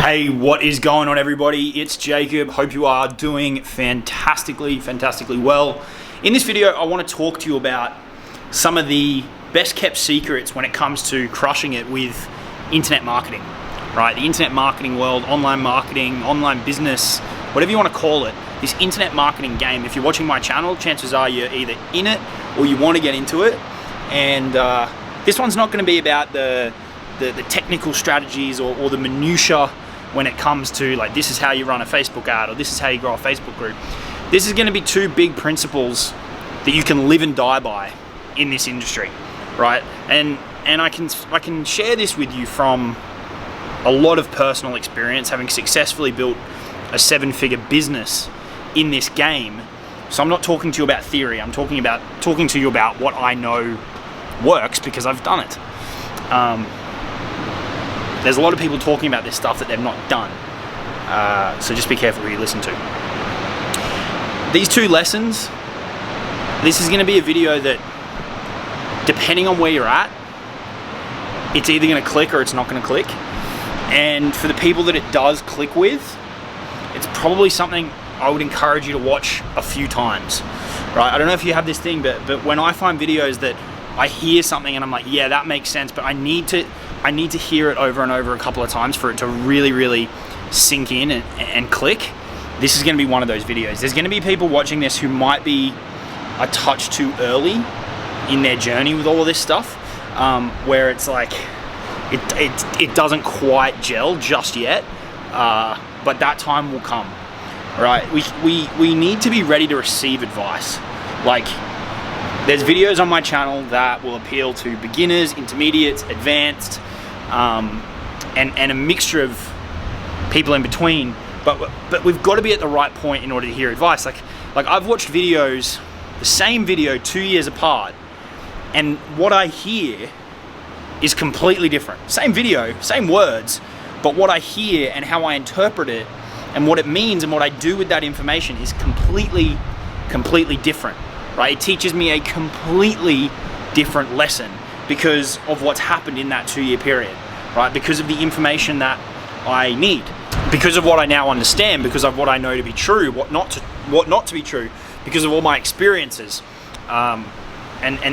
Hey, what is going on, everybody? It's Jacob. Hope you are doing fantastically well. In this video, I want to talk to you about some of the best kept secrets when it comes to crushing it with internet marketing, right? The internet marketing world, online business, whatever you want to call it, this internet marketing game. If you're watching my channel, chances are you're either in it or you want to get into it. And this one's not going to be about the technical strategies or the minutia when it comes to like, this is how you run a Facebook ad or this is how you grow a Facebook group. This is going to be two big principles that you can live and die by in this industry, right? And I can share this with you from a lot of personal experience, having successfully built a 7-figure business in this game. So I'm not talking to you about theory. I'm talking to you about what I know works because I've done it. There's a lot of people talking about this stuff that they've not done. So just be careful who you listen to. These two lessons, this is going to be a video that, depending on where you're at, it's either going to click or it's not going to click. And for the people that it does click with, it's probably something I would encourage you to watch a few times, right? I don't know if you have this thing, but when I find videos that I hear something and I'm like, yeah, that makes sense, but I need to hear it over and over a couple of times for it to really sink in and click. This is going to be one of those videos. There's going to be people watching this who might be a touch too early in their journey with all of this stuff, where it's like it doesn't quite gel just yet, but that time will come, right? We need to be ready to receive advice. Like, there's videos on my channel that will appeal to beginners, intermediates, advanced, and a mixture of people in between. But we've got to be at the right point in order to hear advice. Like I've watched videos, the same video 2 years apart, and what I hear is completely different. Same video, same words, but what I hear and how I interpret it and what it means and what I do with that information is completely different. Right? It teaches me a completely different lesson because of what's happened in that 2-year period, right? Because of the information that I need, because of what I now understand, because of what I know to be true, what not to be true, because of all my experiences, and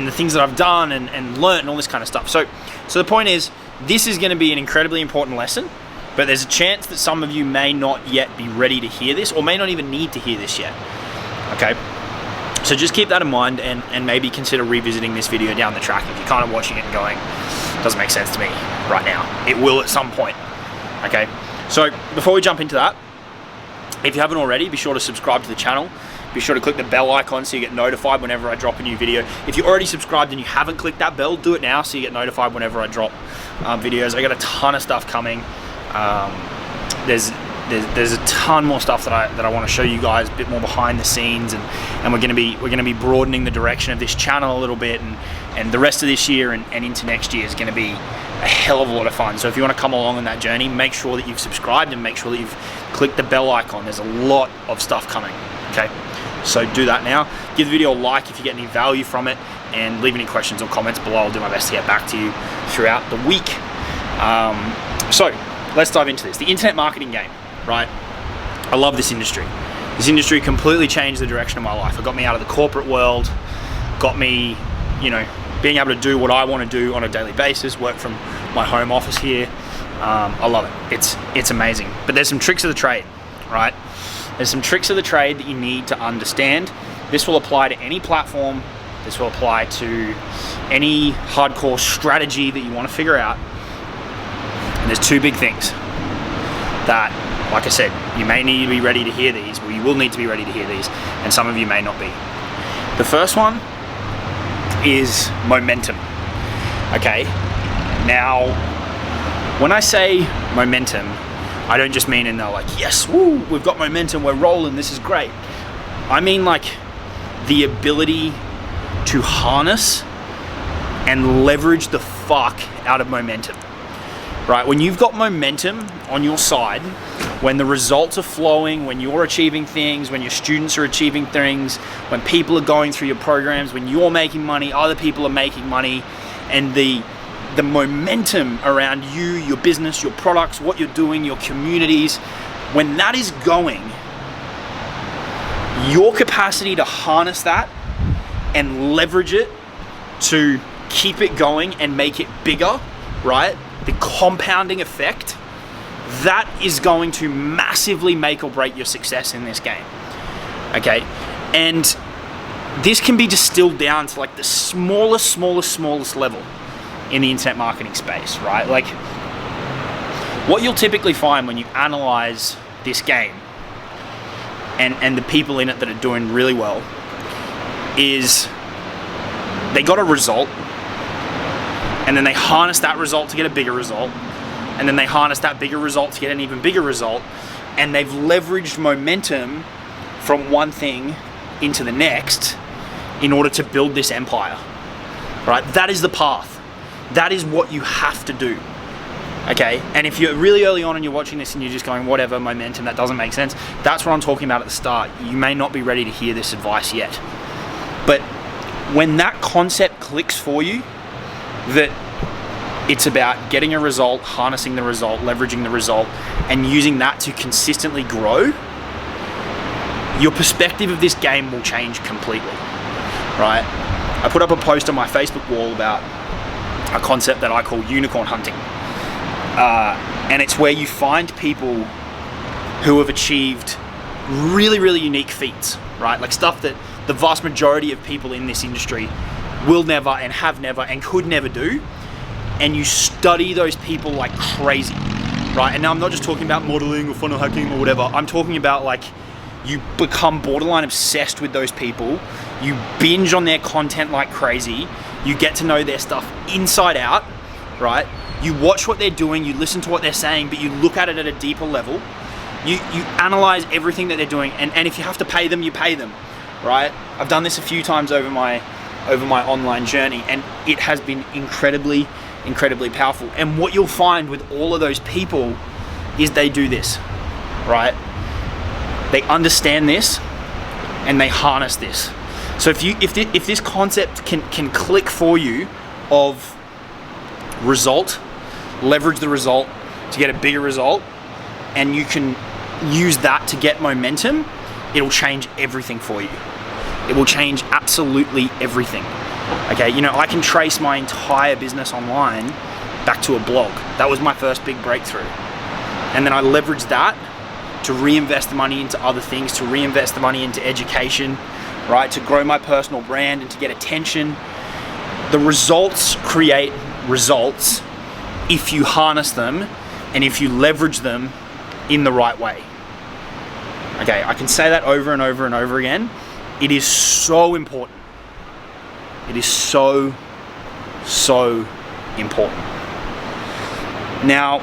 the things that I've done and learned and all this kind of stuff. So the point is, this is going to be an incredibly important lesson, but there's a chance that some of you may not yet be ready to hear this or may not even need to hear this yet, okay? So just keep that in mind and maybe consider revisiting this video down the track if you're kind of watching it and going, doesn't make sense to me right now. It will at some point, okay? So before we jump into that, if you haven't already, be sure to subscribe to the channel. Be sure to click the bell icon so you get notified whenever I drop a new video. If you're already subscribed and you haven't clicked that bell, do it now so you get notified whenever I drop videos. I got a ton of stuff coming. There's a ton more stuff that I want to show you guys, a bit more behind the scenes, and we're gonna be broadening the direction of this channel a little bit, and the rest of this year and into next year is gonna be a hell of a lot of fun. So if you want to come along on that journey, make sure that you've subscribed and make sure that you've clicked the bell icon. There's a lot of stuff coming, okay? So do that now. Give the video a like if you get any value from it, and leave any questions or comments below. I'll do my best to get back to you throughout the week. So let's dive into this. The internet marketing game. Right? I love this industry. This industry completely changed the direction of my life. It got me out of the corporate world, got me, being able to do what I want to do on a daily basis, work from my home office here. I love it. It's amazing. But there's some tricks of the trade, right? There's some tricks of the trade that you need to understand. This will apply to any platform. This will apply to any hardcore strategy that you want to figure out. And there's two big things that, like I said, you may need to be ready to hear these, or you will need to be ready to hear these, and some of you may not be. The first one is momentum, okay? Now, when I say momentum, I don't just mean in the like, yes, woo, we've got momentum, we're rolling, this is great. I mean like the ability to harness and leverage the fuck out of momentum. Right, when you've got momentum on your side, when the results are flowing, when you're achieving things, when your students are achieving things, when people are going through your programs, when you're making money, other people are making money, and the the momentum around you, your business, your products, what you're doing, your communities, when that is going, your capacity to harness that and leverage it to keep it going and make it bigger, right? The compounding effect, that is going to massively make or break your success in this game, okay? And this can be distilled down to like the smallest level in the internet marketing space, right? Like, what you'll typically find when you analyze this game and the people in it that are doing really well is they got a result, and then they harness that result to get a bigger result, and then they harness that bigger result to get an even bigger result, and they've leveraged momentum from one thing into the next in order to build this empire, right? That is the path. That is what you have to do, okay? And if you're really early on and you're watching this and you're just going, whatever, momentum, that doesn't make sense, that's what I'm talking about at the start. You may not be ready to hear this advice yet. But when that concept clicks for you, that it's about getting a result, harnessing the result, leveraging the result, and using that to consistently grow, your perspective of this game will change completely, right? I put up a post on my Facebook wall about a concept that I call unicorn hunting. And it's where you find people who have achieved really unique feats, right? Like stuff that the vast majority of people in this industry will never and have never and could never do. And you study those people like crazy, right? And now I'm not just talking about modeling or funnel hacking or whatever. I'm talking about like you become borderline obsessed with those people. You binge on their content like crazy. You get to know their stuff inside out, right? You watch what they're doing, you listen to what they're saying, but you look at it at a deeper level. You analyze everything that they're doing, and if you have to pay them, you pay them, right? I've done this a few times over my online journey, and it has been incredibly powerful. And what you'll find with all of those people is they do this, right? They understand this and they harness this. So if this concept can click for you of result, leverage the result to get a bigger result, and you can use that to get momentum, it'll change everything for you. It will change absolutely everything. Okay, you know, I can trace my entire business online back to a blog. That was my first big breakthrough. And then I leveraged that to reinvest the money into other things, to reinvest the money into education, right? To grow my personal brand and to get attention. The results create results if you harness them and if you leverage them in the right way. Okay, I can say that over and over and over again. It is so important. It is so important. Now,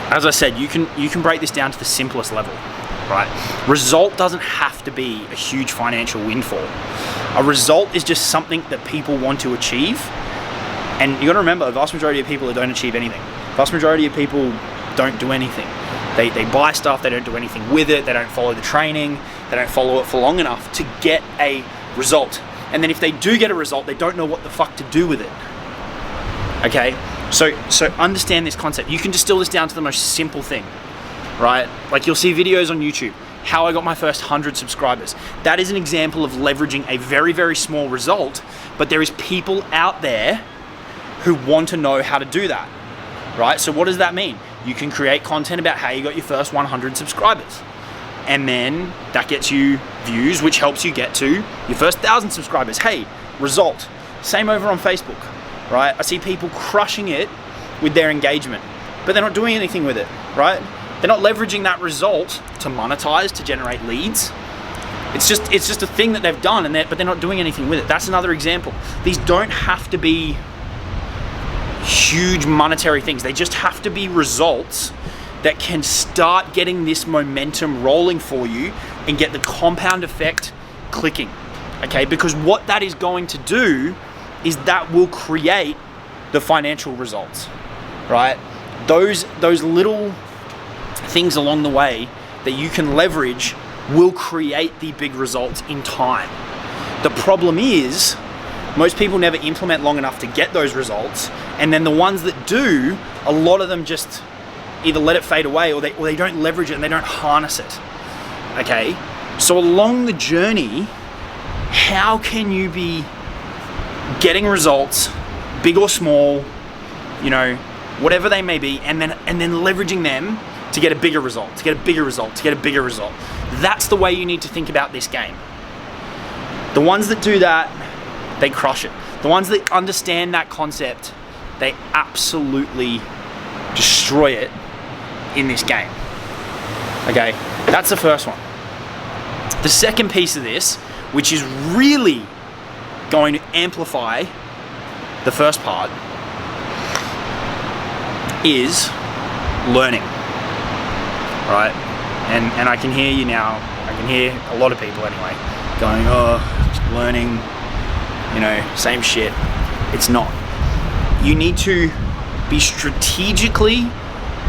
as I said, you can break this down to the simplest level, right? Result doesn't have to be a huge financial windfall. A result is just something that people want to achieve. And you gotta remember, the vast majority of people don't achieve anything. The vast majority of people don't do anything. They buy stuff, they don't do anything with it, they don't follow the training, they don't follow it for long enough to get a result. And then if they do get a result, they don't know what the fuck to do with it. Okay? So understand this concept. You can distill this down to the most simple thing, right? Like you'll see videos on YouTube, how I got my first 100 subscribers. That is an example of leveraging a very small result, but there is people out there who want to know how to do that, right? So what does that mean? You can create content about how you got your first 100 subscribers. And then that gets you views, which helps you get to your first 1,000 subscribers. Hey, result. Same over on Facebook, right? I see people crushing it with their engagement, but they're not doing anything with it, right? They're not leveraging that result to monetize, to generate leads. It's just a thing that they've done, but they're not doing anything with it. That's another example. These don't have to be huge monetary things. They just have to be results that can start getting this momentum rolling for you and get the compound effect clicking, okay? Because what that is going to do is that will create the financial results, right? Those little things along the way that you can leverage will create the big results in time. The problem is Most people never implement long enough to get those results, and then the ones that do, a lot of them just either let it fade away or they don't leverage it and they don't harness it. Okay, so along the journey, how can you be getting results, big or small, you know, whatever they may be, and then leveraging them to get a bigger result, to get a bigger result, to get a bigger result? That's the way you need to think about this game. The ones that do that, they crush it. The ones that understand that concept, they absolutely destroy it in this game. Okay, that's the first one. The second piece of this, which is really going to amplify the first part, is learning. Right? And I can hear you now, I can hear a lot of people anyway, going, oh, learning, you know, same shit. It's not. You need to be strategically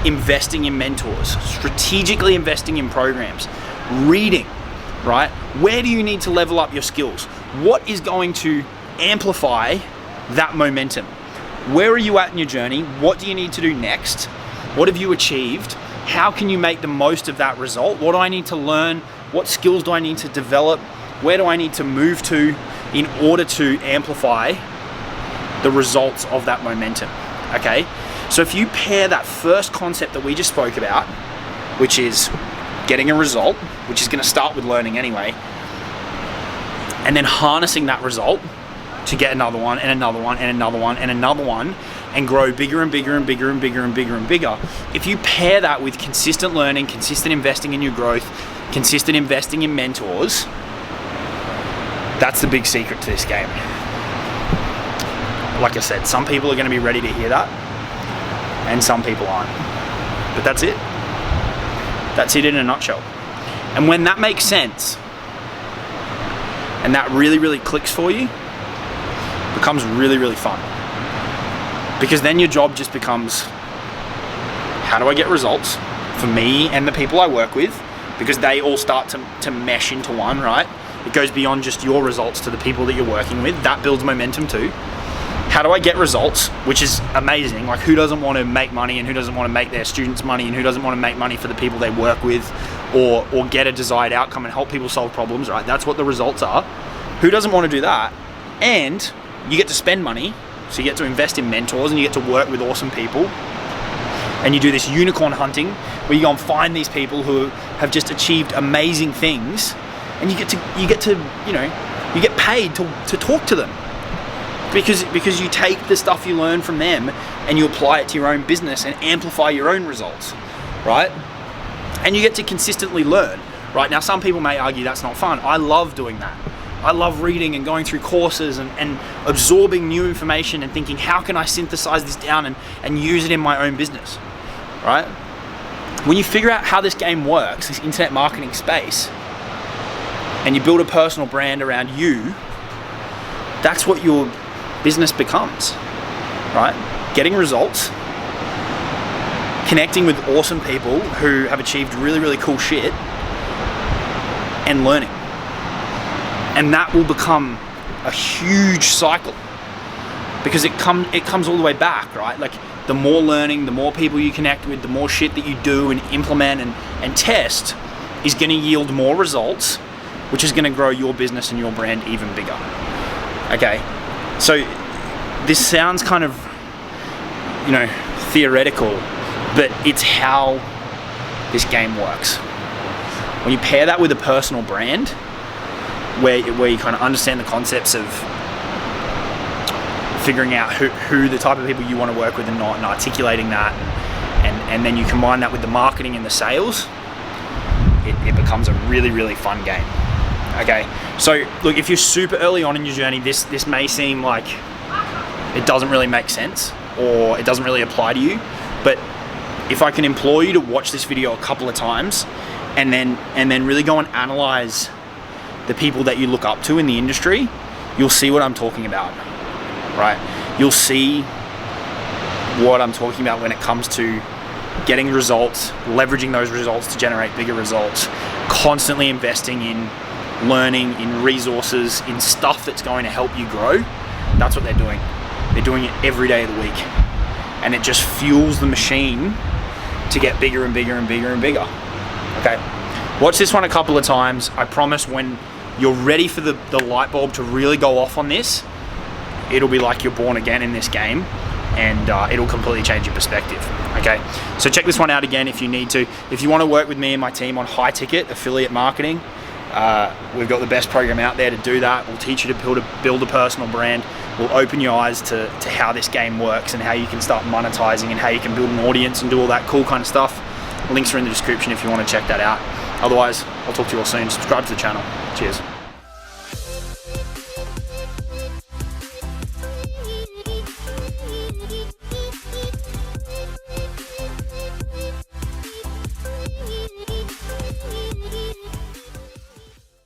investing in mentors, strategically investing in programs, reading, right? Where do you need to level up your skills? What is going to amplify that momentum? Where are you at in your journey? What do you need to do next? What have you achieved? How can you make the most of that result? What do I need to learn? What skills do I need to develop? Where do I need to move to in order to amplify the results of that momentum? Okay, so if you pair that first concept that we just spoke about, which is getting a result, which is going to start with learning anyway, and then harnessing that result to get another one and another one and another one and another one, and grow bigger and bigger and bigger and bigger and bigger and bigger. If you pair that with consistent learning, consistent investing in your growth, consistent investing in mentors, that's the big secret to this game. Like I said, some people are going to be ready to hear that, and some people aren't. But that's it. That's it in a nutshell. And when that makes sense, and that really, really clicks for you, it becomes really, really fun. Because then your job just becomes, how do I get results for me and the people I work with? Because they all start to mesh into one, right? It goes beyond just your results to the people that you're working with. That builds momentum too. How do I get results? Which is amazing. Like, who doesn't want to make money, and who doesn't want to make their students money, and who doesn't want to make money for the people they work with, or get a desired outcome and help people solve problems, right? That's what the results are. Who doesn't want to do that? And you get to spend money, so you get to invest in mentors, and you get to work with awesome people. And you do this unicorn hunting where you go and find these people who have just achieved amazing things, and you get to you know, you get paid to talk to them. Because you take the stuff you learn from them and you apply it to your own business and amplify your own results, right? And you get to consistently learn, right? Now, some people may argue that's not fun. I love doing that. I love reading and going through courses and absorbing new information and thinking, how can I synthesize this down and use it in my own business, right? When you figure out how this game works, this internet marketing space, and you build a personal brand around you, that's what your business becomes, right? Getting results, connecting with awesome people who have achieved really, really cool shit, and learning. And that will become a huge cycle, because it comes all the way back, right? Like, the more learning, the more people you connect with, the more shit that you do and implement and test is going to yield more results, which is going to grow your business and your brand even bigger. Okay, so this sounds kind of, you know, theoretical, but it's how this game works. When you pair that with a personal brand, where you kind of understand the concepts of figuring out who the type of people you want to work with and not, and articulating that, and then you combine that with the marketing and the sales, it becomes a really, really fun game. Okay, so look, if you're super early on in your journey, this may seem like it doesn't really make sense, or it doesn't really apply to you, but if I can implore you to watch this video a couple of times and then really go and analyze the people that you look up to in the industry, you'll see what I'm talking about, right? You'll see what I'm talking about when it comes to getting results, leveraging those results to generate bigger results, constantly investing in learning, in resources, in stuff that's going to help you grow, That's what they're doing. They're doing it every day of the week. And it just fuels the machine to get bigger and bigger and bigger and bigger. Okay, watch this one a couple of times. I promise when you're ready for the light bulb to really go off on this, it'll be like you're born again in this game, and it'll completely change your perspective. Okay, so check this one out again if you need to. If you want to work with me and my team on high ticket affiliate marketing, we've got the best program out there to do that. We'll teach you to build a personal brand. We'll open your eyes to how this game works and how you can start monetizing and how you can build an audience and do all that cool kind of stuff. Links are in the description if you want to check that out. Otherwise, I'll talk to you all soon. Subscribe to the channel. Cheers.